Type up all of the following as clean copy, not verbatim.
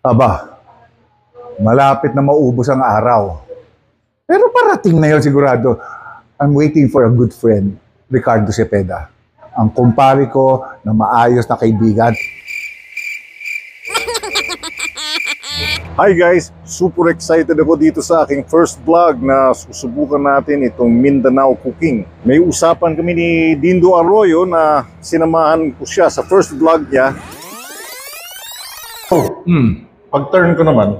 Aba, malapit na maubos ang araw. Pero parating na yun sigurado. I'm waiting for a good friend, Ricardo Cepeda. Ang kumpare ko na maayos na kaibigan. Hi guys! Super excited ako dito sa aking first vlog na susubukan natin itong Mindanao cooking. May usapan kami ni Dindo Arroyo na sinamahan ko siya sa first vlog niya. Pag-turn ko naman,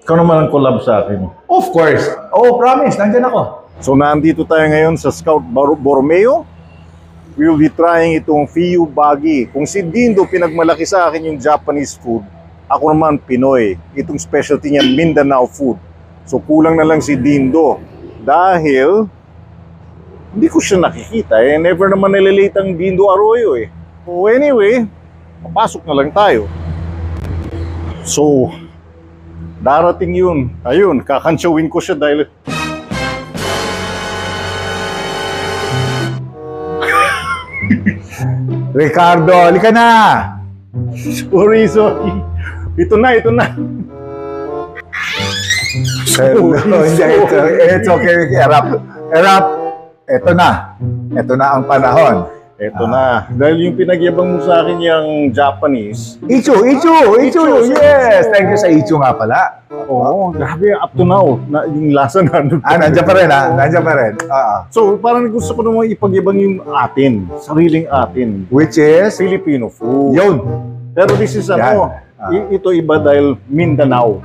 ikaw naman ang collab sa akin. Of course. Oh, promise. Nandyan ako. So nandito tayo ngayon sa Scout Borromeo. We will be trying itong Fiu Bagi. Kung si Dindo pinagmalaki sa akin yung Japanese food, ako naman Pinoy. Itong specialty niya Mindanao food. So kulang na lang si Dindo dahil hindi ko siya nakikita eh. Never naman nalilate ang Dindo Arroyo eh. So anyway, papasok na lang tayo. So darating yun. Ayun, kakansyawin ko siya dahil Ricardo, halika na! sorry. Ito na. It's okay, Erap. Ito na ang panahon. Ito na. Dahil yung pinagyabang mo sa akin yung Japanese. Ichu, yes! Thank you sa Ichu nga pala. Oo, grabe, up to now. Yung lasa na. Nandiyan pa rin ha? Nandiyan pa rin. So, parang gusto ko naman ipagyabang yung atin. Sariling atin. Which is? Filipino food. Yun. Pero this is ito iba dahil Mindanao.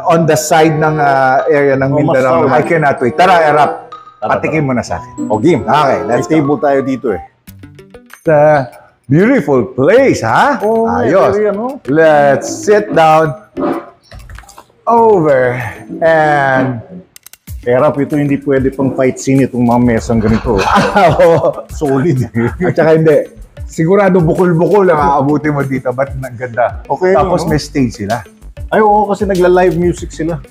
On the side ng area ng Mindanao. I cannot wait. Tara, Erap. Patikin mo na sa akin. O, game. Okay, let's go. Table tayo dito eh. The beautiful place, ha? Oh, ayos. Let's sit down over and Erap, ito hindi pwede pang fight scene itong mga mesang ganito. Solid eh. At saka hindi. Sigurado bukol-bukol ang aabutin mo dito. Ba't ganda? Okay, tapos may stage sila. Ay, oo, kasi nagla-live music sila.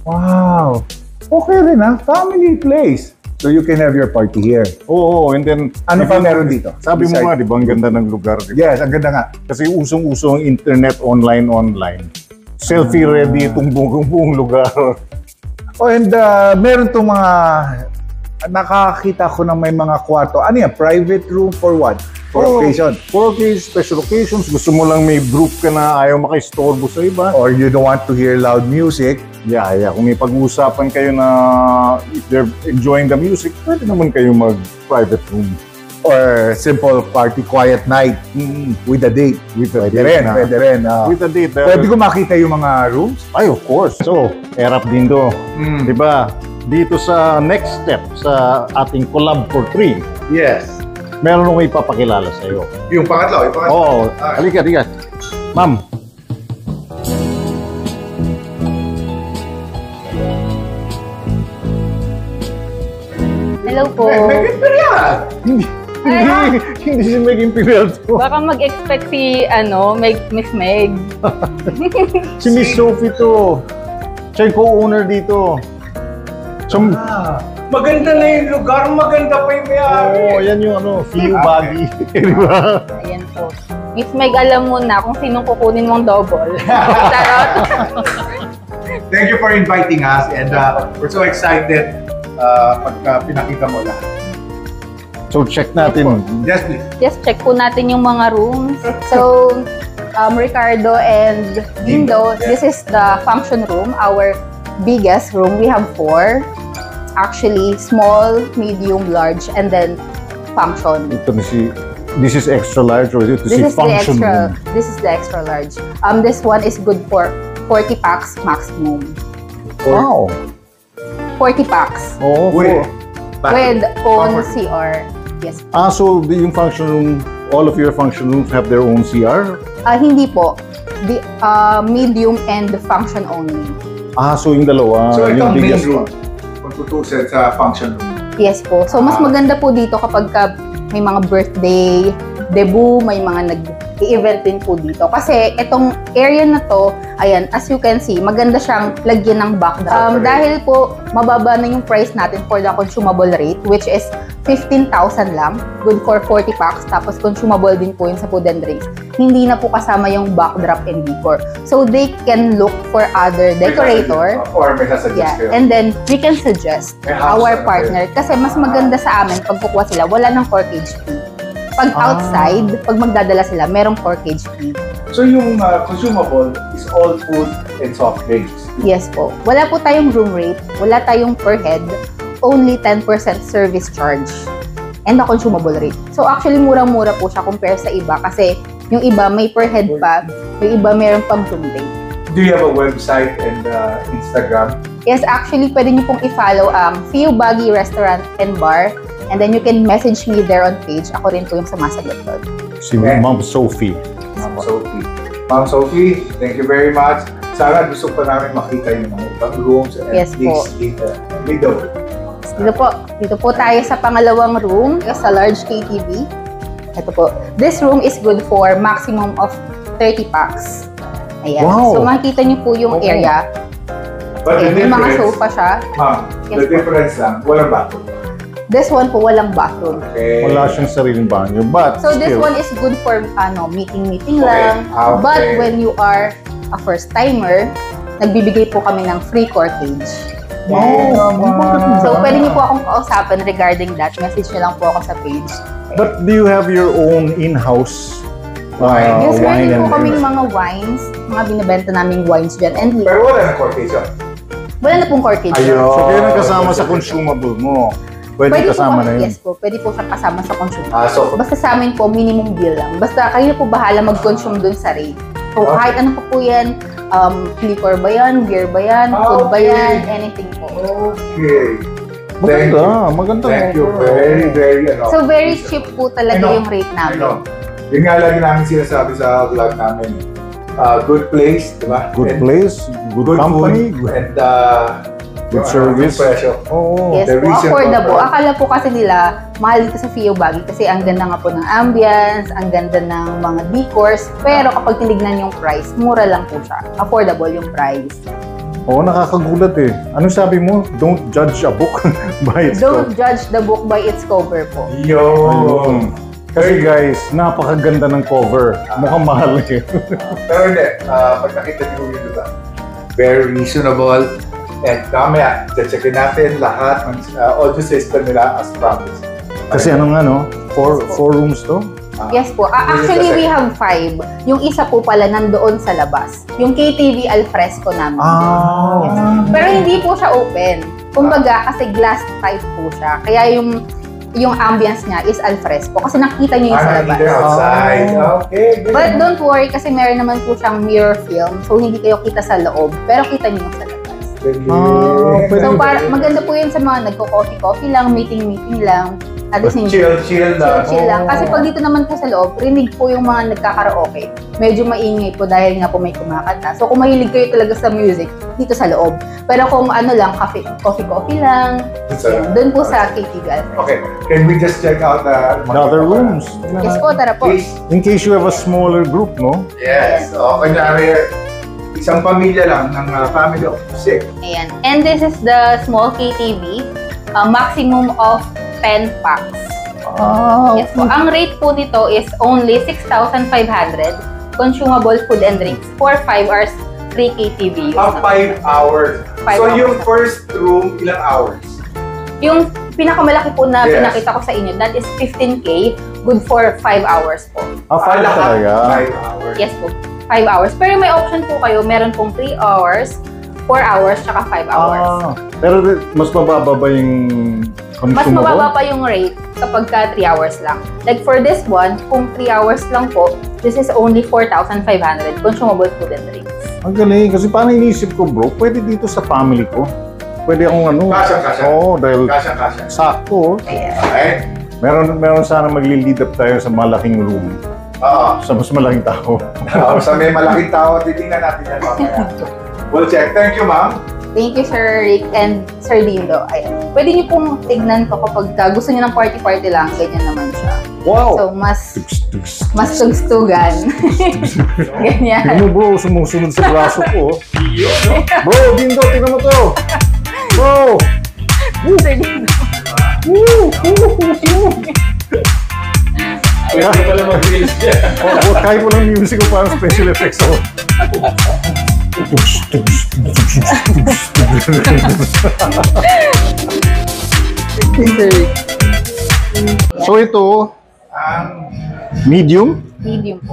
Wow. Okay rin ha. Family place. So you can have your party here. Oo, and then ano pa meron dito? Sabi mo nga, di ba, ang ganda ng lugar? Diba? Yes, ang ganda nga. Kasi usong-uso ang internet, online. Selfie ready itong buong lugar. Oh, and meron itong mga, nakakita ko na may mga kwarto. Ano yan? Private room for what? For occasion? For occasion, special occasions. Gusto mo lang may group ka na ayaw makaistorbo sa iba. Or you don't want to hear loud music. Yeah. Kung may pag-uusapan kayo na if they're enjoying the music, pwede naman kayo mag-private room. Or simple party, quiet night with a date. Pwede rin. With a date. Pwede ko makita yung mga rooms? Ay, of course. So, Erap Dindo. Diba? Dito sa next step sa ating collab for 3. Yes. Meron akong ipapakilala sa iyo. Yung pangatlo? Oo. Halika. Ma'am. Hello po. Hindi siya maging pinel to. Baka mag-expect si, Miss Meg. Si Miss Sophie to. Siya yung co-owner dito. Maganda na yung lugar, maganda pa yung may-ari. Oo, yan yung Fiu Bagi. Diba? Ayan po. Miss Meg, alam mo na kung sinong kukunin mong double. Charot. Thank you for inviting us and we're so excited pagka pinakita mo lahat. So, check natin. Yes, please. Just check po natin yung mga rooms. So, Ricardo and Dindo, this is the function room, our biggest room. We have 4. Actually, small, medium, large, and then function. This is extra large or this is function room? This is the extra large. This one is good for 40 packs maximum. Wow. 40 packs. Oh, with own CR. Yes. So yung function room, all of your function rooms have their own CR? Hindi po. The medium and the function only. So yung dalawa. So yung main room, kung tutusin sa function room. Yes po. So mas maganda po dito kapag may mga birthday, debut, may mga i-event din po dito. Kasi itong area na to, ayan, as you can see, maganda siyang lagyan ng backdrop. Dahil po, mababa na yung price natin for the consumable rate, which is 15,000 lang, good for 40 packs, tapos consumable din po yun sa food and drinks. Hindi na po kasama yung backdrop and decor. So they can look for other decorator. Or may sasuggest Yeah, kayo. and then we can suggest May house our na partner kasi mas maganda sa amin pag kukuha sila, wala ng corkage fee. Pag outside, pag magdadala sila, merong corkage fee. So yung consumable is all food and soft drinks. Yes po. Wala po tayong room rate, wala tayong per head, only 10% service charge and the consumable rate. So actually, murang-mura po siya compare sa iba kasi yung iba may per head pa, yung iba meron pang room rate. Do you have a website and Instagram? Yes, actually, pwede niyo pong i-follow Fio Baggy Restaurant and Bar. And then you can message me there on page. Ako rin po yung sumasagot doon. Si Okay. Ma'am Sophie. Ma'am Sophie. Ma'am Sophie, thank you very much. Sana gusto pa namin makita yung mga ibang rooms and Yes po. video. Dito po tayo sa pangalawang room, sa large KTV. Ito po. This room is good for maximum of 30 packs. Ayan. Wow. So makikita niyo po yung Okay. area. But Ayan, the may mga difference, sofa siya. ma'am, Yes the po. difference lang, walang bathroom. This one po walang bathroom. Okay. Wala siyang sariling banyo. But So this still, one is good for meeting Okay. lang. Okay. But when you are a first timer, nagbibigay po kami ng free corkage. Yan. So pwede niyo po akong kausapin regarding that. Message niyo lang po ako sa page. But do you have your own in-house Wine? Yes, wine meron po and kaming mga wines, mga binibenta naming wines dyan. And Pero wala na quotation. wala na pong corkage. Ayun. So kaya nang kasama sa consumable mo. Pwede Pwede kasama po na kami, yun. yes po, pwede po siyang kasama sa consume. So, Basta sa amin po, minimum bill lang. Basta kayo na po bahala mag-consume dun sa rate. So kahit ano po yan, liquor ba yan, beer ba yan, food ba Okay. yan, anything po. okay. Thank you. Maganda. Thank you. Very, very, So very cheap po talaga I know. yung rate I namin. know. Yun nga lagi namin sinasabi sa vlog namin. Good place, di ba? Good And place, good good company, food, and good service. Good presyo. Oo. Yes the po, reason affordable. for- Akala po kasi nila, mahal dito sa Fio Baggy kasi ang ganda nga po ng ambience, ang ganda ng mga decors. Pero kapag tinignan yung price, mura lang po siya. Affordable yung price. Oo, nakakagulat eh. Anong sabi mo? Don't judge a book by its Don't cover. judge the book by its cover po. Yo! Ayun. Kasi guys, napakaganda ng cover. Mukhang mahal eh. Pero hindi, pag nakita niyo yung diba, very reasonable. And mamaya, checkin natin lahat ng audio system nila as promised. Kasi ano nga no? Four rooms to? Yes po. Actually, we have 5. Yung isa po pala nandoon sa labas. Yung KTV alfresco namin. Yes. Pero hindi po siya open. Kumbaga, kasi glass type po siya. Kaya yung ambience niya is alfresco. Kasi nakita niyo yung sa labas. Nakita outside. Okay, good. But don't worry kasi meron naman po siyang mirror film. So, hindi kayo kita sa loob. Pero kita niyo yung sa labas. Pwede. So, maganda po yun sa mga nagko-coffee lang, meeting lang. At the same Chill lang. chill lang. Kasi pag dito naman po sa loob, rinig po yung mga nagkakaraoke. Medyo maingay po dahil nga po may kumakanta. So kung mahilig kayo talaga sa music, dito sa loob. Pero kung ano lang, coffee lang, doon po sa KTV Alfred. Okay, can we just check out the Other rooms. Yes po, tara po. Please. In case you have a smaller group, no? Yes. O, kanyari, isang pamilya lang ng family of 6. Ayan. And this is the small KTV. Maximum of 10 packs. Yes po. Ang rate po nito is only 6,500 consumable food and drinks for 5 hours free KTV use. 5 hours. 5 So hours. yung first room, ilang hours? Yung pinakamalaki po na Yes. pinakita ko sa inyo, that is 15K, good for 5 hours po. Five Lahat, talaga. 5 hours. Yes po, 5 hours. Pero may option po kayo, meron pong 3 hours, 4 hours, tsaka 5 hours. Pero mas mababa ba yung Mas consumable? mababa pa yung rate kapag ka 3 hours lang. Like for this one, kung 3 hours lang po, this is only 4,500 consumable food and drinks. Ang galing. Kasi paano inisip ko, bro, pwede dito sa family ko. Pwede akong ano. Kasya. Oo, dahil Kasya. sakto. Ayan. Okay? Meron sana magli-lead up tayo sa malaking room. Oo. Sa mas malaking tao. Sa may malaking tao, titingnan natin yan mamaya. We'll check. Thank you, ma'am. Thank you, Sir Rick and Sir Dindo. Ayan. Pwede niyo pong tignan to kapag gusto niyo ng party-party lang, ganyan naman siya. Wow! So, mas Tugs. tugstugan. Ganyan. Tingnan mo bro, sumusunod sa braso ko. Bro, Dindo, tingnan mo to. Bro! Kaya pala mag-reels niya. Kaya mo lang music ko parang special effects ako. So ito, medium. Medium po.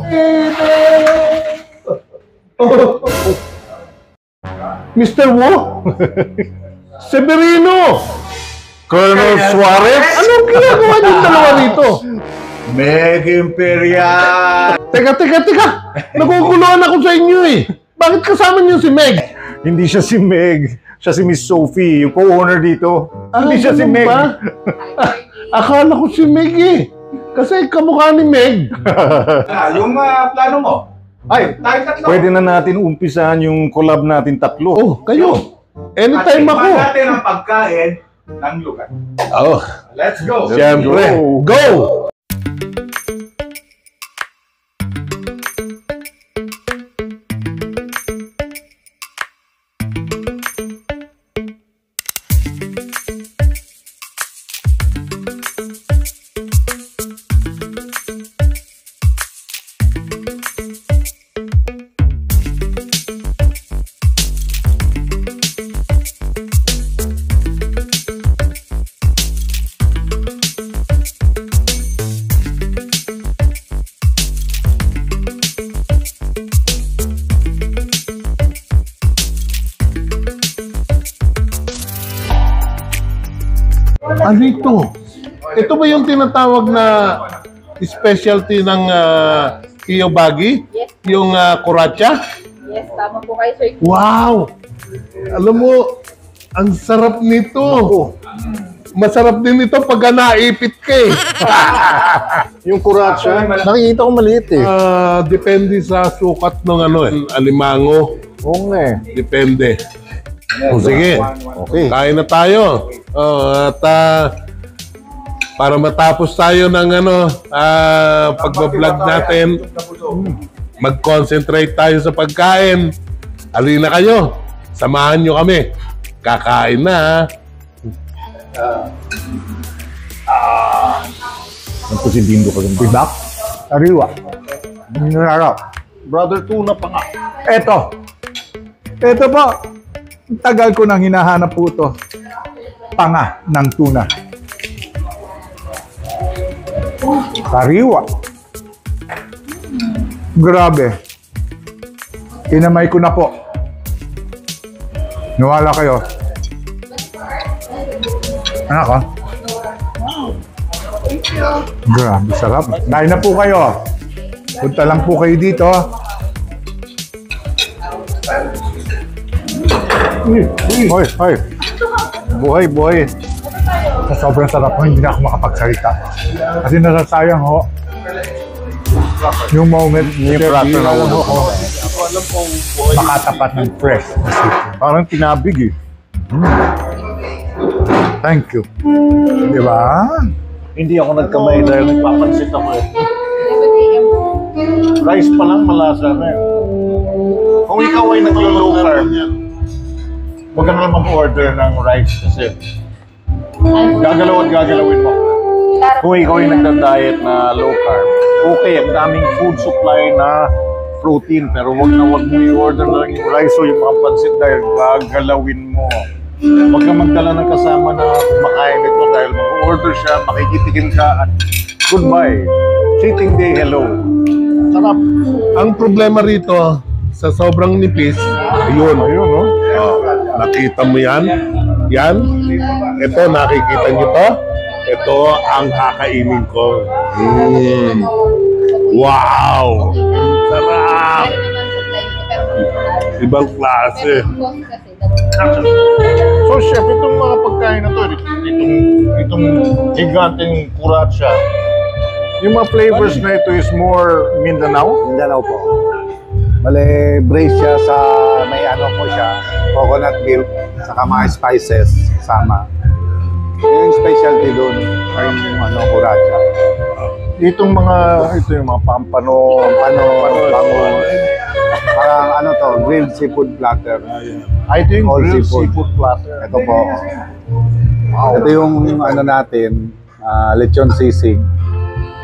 Mr. Wu? Severino! Colonel Suarez. Anong ginagawa niyong dalawa rito? Meg Imperial! Teka! Naguguluhan ako sa inyo eh. Bakit kasama niyo si Meg? Hindi siya si Meg. Siya si Miss Sophie, yung co-owner dito. Hindi siya si ganun Meg. ba? Akala ko si Meg eh. Kasi kamukha ni Meg. Yung plano mo? Ay, Tayo tatlo. pwede na natin umpisahan yung collab natin tatlo. Oh, kayo. Anytime ako. natin ang pagkain ng lugar. Oh, Let's go! siyempre. Go! Ano ito? Ito ba yung tinatawag na specialty ng Kiyobagi? Yes. Yung kuratsa? Yes, tama po kayo, sir. Wow! Alam mo, ang sarap nito. Masarap din ito pag naipit ka eh. Yung kuratsa, nakikita ko maliit eh. Depende sa sukat ng alimango. Oo nga eh. Depende. O sige, Okay. kain na tayo. At para matapos tayo ng pagbablog natin, mag-concentrate tayo sa pagkain. Halina kayo, samahan nyo kami. Kakain na Ito si Dindo ka ganda. Tibak? Ariwa. Ninarap. Brother Tuna pa nga. Ito po. Ang tagal ko nang hinahanap po ito. Panga ng tuna. Sariwa. Grabe. Kinamay ko na po. Nawala kayo. Anak ko. Grabe, sarap. Dahil na po kayo. Punta lang po kayo dito. Hoy. Buhay. Sa sobrang sarap ko, hindi na ako makapagsalita. Kasi nasasayang ho. Yung moment, Yung prato na ulo ko. makatapat ng fresh na seafood. Parang tinabig eh. Thank you. Di ba? Hindi ako nagkamay dahil nagpapansit ako eh. Rice pa lang malasa na eh. Kung ikaw ay naglo-low carb, huwag ka na lang mag-order ng rice kasi gagalawin mo. Kung ikaw ay nagda-diet na low carb, okay, ang daming food supply na protein, pero huwag mo i-order na lang yung rice o yung mga pansit dahil gagalawin mo. Huwag ka magdala ng kasama na kumakain ito dahil mag-order siya, makikitikin ka at goodbye. Cheating day, hello. Sarap. Ang problema rito, sa sobrang nipis, ayun, no? Nakita mo yan? Yan. Ito, nakikita nyo to? Ito ang kakainin ko. Wow! Sarap! Ibang klase. So, chef, itong mga pagkain na to, itong higanteng kuratsa, yung mga flavors na ito is more Mindanao? Mindanao po. Bale, brace siya sa may po siya, coconut milk, saka mga spices kasama. Yun yung specialty doon, ay yung kuratsa. ito yung mga pampano, Parang ano to, grilled seafood platter. Ito yung All grilled seafood. seafood platter. Ito po. Ito yung ano natin, lechon sisig.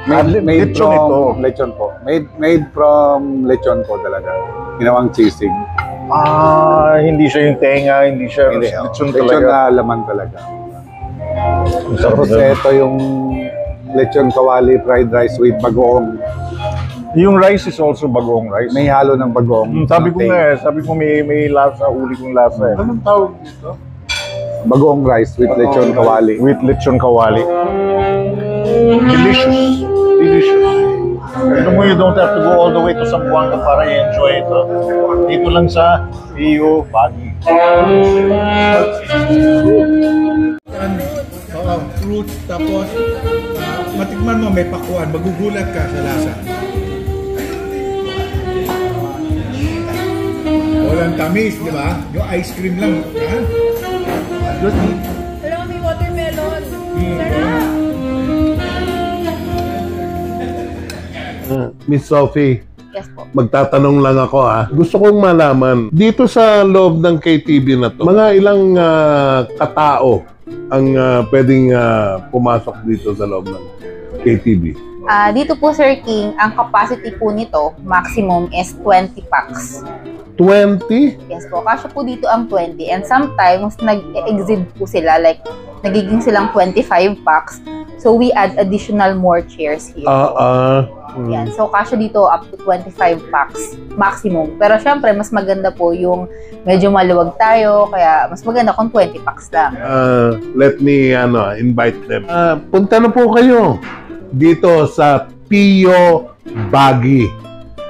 Made lechon from ito. lechon po. Made from lechon po talaga. Ginawang sisig. Hindi siya yung tenga, hindi siya lechon Lechon talaga. na laman talaga. Tapos ito yung lechon kawali fried rice with bagoong. Yung rice is also bagoong rice. May halo ng bagoong. Sabi ko may lasa, uli kong lasa eh. Anong tawag dito? Bagoong rice with lechon kawali. With lechon kawali. Delicious. Delicious. You don't have to go all the way to Zamboanga para i-enjoy ito. Dito lang sa Fiyu Bagi. Oo, fruit, tapos matikman mo, may pakuan, magugulat ka sa lasa. Walang tamis, di ba? Yung ice cream lang, ha? Good. Alam mo, may watermelon. Sarap! Miss Sophie, Yes po. magtatanong lang ako Gusto kong malaman, dito sa loob ng KTV na to, mga ilang katao ang pwedeng pumasok dito sa loob ng KTV? Dito po, Sir King, ang capacity po nito, maximum is 20 packs. 20? Yes po, kasya po dito ang 20. And sometimes, nag-exceed po sila, like, nagiging silang 25 packs. So, we add additional more chairs here. Yan. So, kasya dito up to 25 packs maximum. Pero syempre, mas maganda po yung medyo maluwag tayo, kaya mas maganda kung 20 packs lang. Let me invite them. Punta na po kayo dito sa Fiyu Bagi.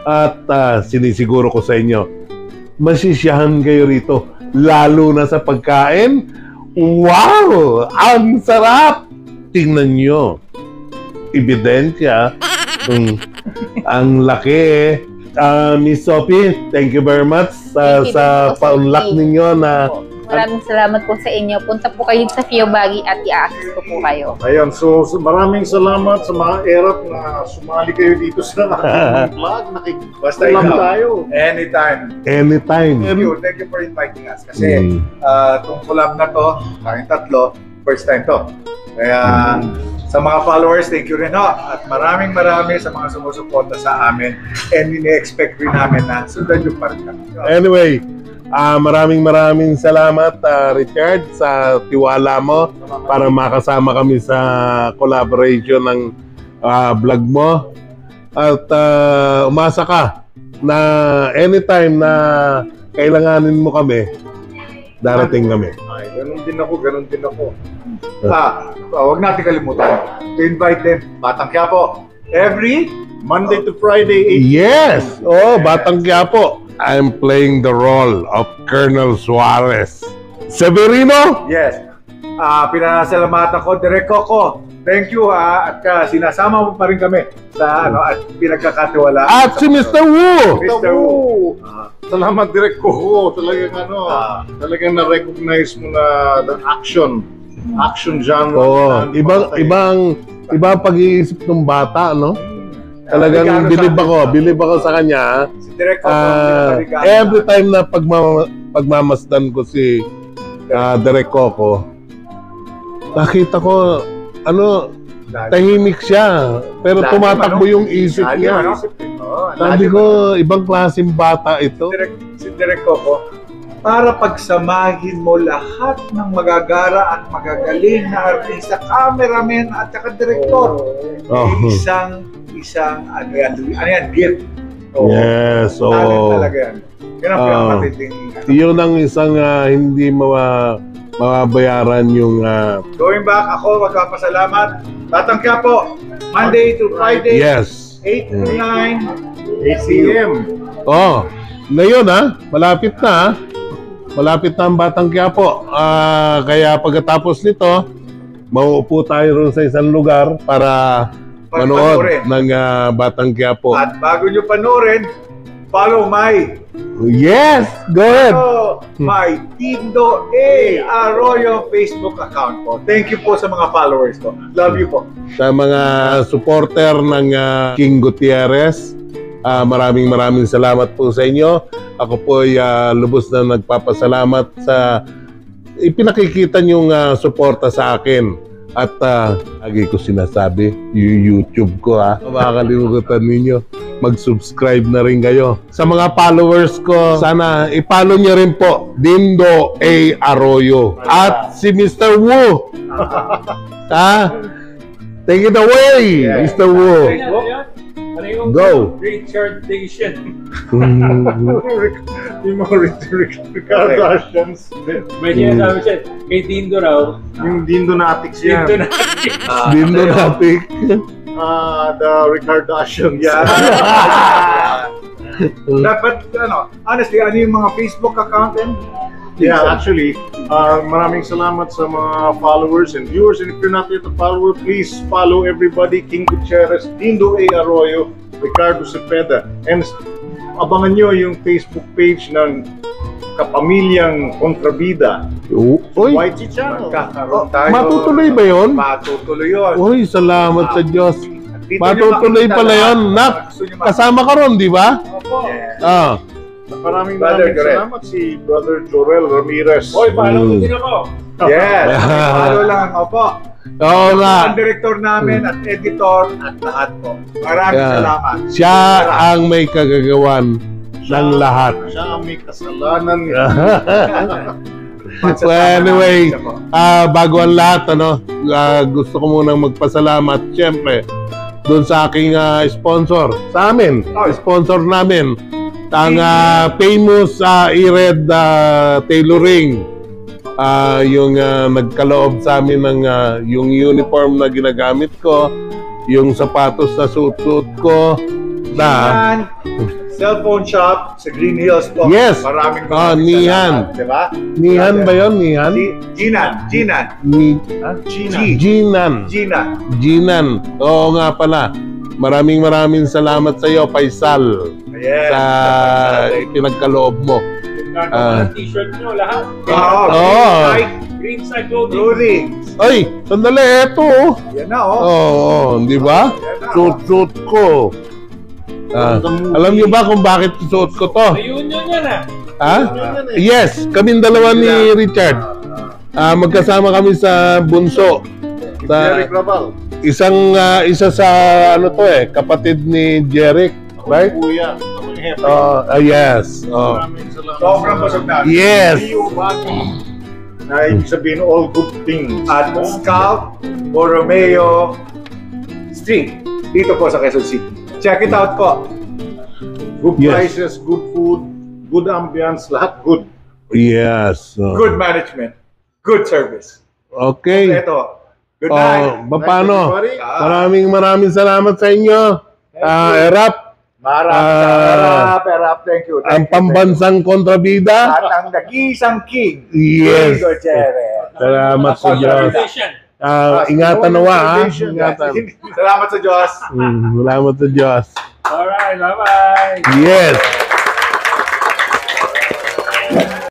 At sinisiguro ko sa inyo, masisiyahan kayo rito. Lalo na sa pagkain. Wow! Ang sarap! Tingnan nyo. Ebidensya. Ang laki Miss Sophie, thank you very much Thank you sa po, Sir paunlak King. ninyo na Maraming salamat po sa inyo. Punta po kayo sa Fiyu Bagi at i-assist ko po kayo. Ayan, so maraming salamat sa mga erap na sumali kayo dito sa aking vlog. Basta Nakikilam ikaw. tayo. Anytime. anytime. Thank you for inviting us. Kasi itong collab na to, tayong tatlo, first time to. Kaya sa mga followers, thank you rin ho. At maraming sa mga sumusuporta sa amin. And ini-expect rin namin na sundan yung pa rin kami. Anyway, maraming salamat Richard sa tiwala mo para makasama kami sa collaboration ng vlog mo. At umasa ka na anytime na kailanganin mo kami, darating kami. Ay, ganun din ako. Huwag natin kalimutan to invite them, Batang Quiapo, every Monday to Friday, 8 Yes! Oh, Batang Quiapo. I'm playing the role of Colonel Suarez. Severino? Yes. Pinasalamatan ko, Direk Coco. Thank you at sinasama mo pa rin kami sa at pinagkakatiwalaan. At si Mr. Wu! Mr. Wu. Salamat Direk Coco. Talagang na-recognize mo na the action genre. Oh, ibang pag-iisip ng bata, no? Talagang bilib ako sa kanya. Si Direk Coco. Every time na pagmamasdan ko si Direk Coco, nakita ko tahimik siya, pero tumatakbo yung isip niya. Sabi ko, ibang klaseng bata ito. Si Direk Coco, para pagsamahin mo lahat ng magagara at magagaling na artista, cameraman at saka direktor. Isang gift. Yes, Talent talaga yan. Yan ang pinakamatinding. Yun ang isang hindi mababayaran yung... Going back, ako magpapasalamat. Batang Quiapo, Monday to Friday, Yes. 8 to 9 p.m. Oh, ngayon malapit na Malapit na ang Batang Quiapo. Kaya pagkatapos nito, mauupo tayo ron sa isang lugar para manood ng Batang Quiapo. At bago nyo panoorin, follow my Yes, go ahead. my Dindo A. Arroyo Facebook account po. Thank you po sa mga followers ko. Love you po. Sa mga supporter ng King Gutierrez, maraming salamat po sa inyo. Ako po ay lubos na nagpapasalamat sa ipinakikita niyong suporta sa akin. At lagi ko sinasabi, yung YouTube ko makakalimutan ninyo, mag-subscribe na rin kayo. Sa mga followers ko, sana i-follow niyo rin po, Dindo A. Arroyo. At si Mr. Wu. Take it away, Mr. Wu. Go. Richard Nation. Yung mga Kardashians. May sinasabi siya, kay Dindo raw. Yung Dindonatics yan. Dindonatic. The Ricardashians. Yeah. Dapat, honestly, ano yung mga Facebook account din? Yeah, actually, maraming salamat sa mga followers and viewers. And if you're not yet a follower, please follow everybody. King Gutierrez, Dindo A. Arroyo, Ricardo Cepeda. And abangan nyo yung Facebook page ng Kapamilyang Kontrabida. Uy, YT channel. Magkakaroon tayo. matutuloy ba yun? Matutuloy yun. Uy, salamat sa Diyos. Dito Matutuloy nyo makita pala lahat. yun. Nak, Gusto nyo makita. kasama ka ron, di ba? Opo. Maraming Brother Jorel. salamat si Brother Jorel Ramirez. Hoy, follow mo din ako. Yes. Follow lang. Opo. Oo nga. Ang director namin at editor at lahat po. Maraming Yeah. salamat. Siya ang may kagagawan ng lahat. Siya ang may kasalanan niya. So anyway, bago ang lahat, gusto ko munang magpasalamat, siyempre, doon sa aking sponsor, sa amin, sponsor namin, ang famous Ered Tailoring, yung nagkaloob sa amin ng yung uniform na ginagamit ko, yung sapatos na suit-suit ko, Nihan, cellphone shop sa Green Hills po. Yes. Maraming Nihan. salamat, di ba? Nihan ba yun? Nihan? Jinan. Jinan. Oo nga pala. Maraming salamat sa iyo, Faisal, Yes. sa pinagkaloob mo. T-shirt nyo lahat. Green side clothing. Clothing. Ay, sandali, eto. Yan na, oh. Oo, di ba? Suit ko. Alam niyo ba kung bakit suot ko to? Reunion yan Yes, kaming dalawa ni Richard. Magkasama kami sa bunso. Derek Rabal. Isa sa kapatid ni Jeric, right? Kuya. Ako yung hepe. Yes. Maraming salamat. Sobrang busog na. Yes. Na ibig sabihin all good things. At Scout Borromeo Street. Dito po sa Quezon City. Check it out po. Good Yes. prices, good food, good ambience, lahat good. Yes. Good management. Good service. Okay. Ito. Good night. Paano? Everybody. Maraming salamat sa inyo. Erap, Erap. Thank you. ang pambansang kontrabida. At ang nag-iisang king. Yes. King Gutierrez. Salamat sa Diyos. Ingatan nawa, ingatan. Salamat sa Diyos. Salamat sa Diyos. Alright, bye-bye. Yes.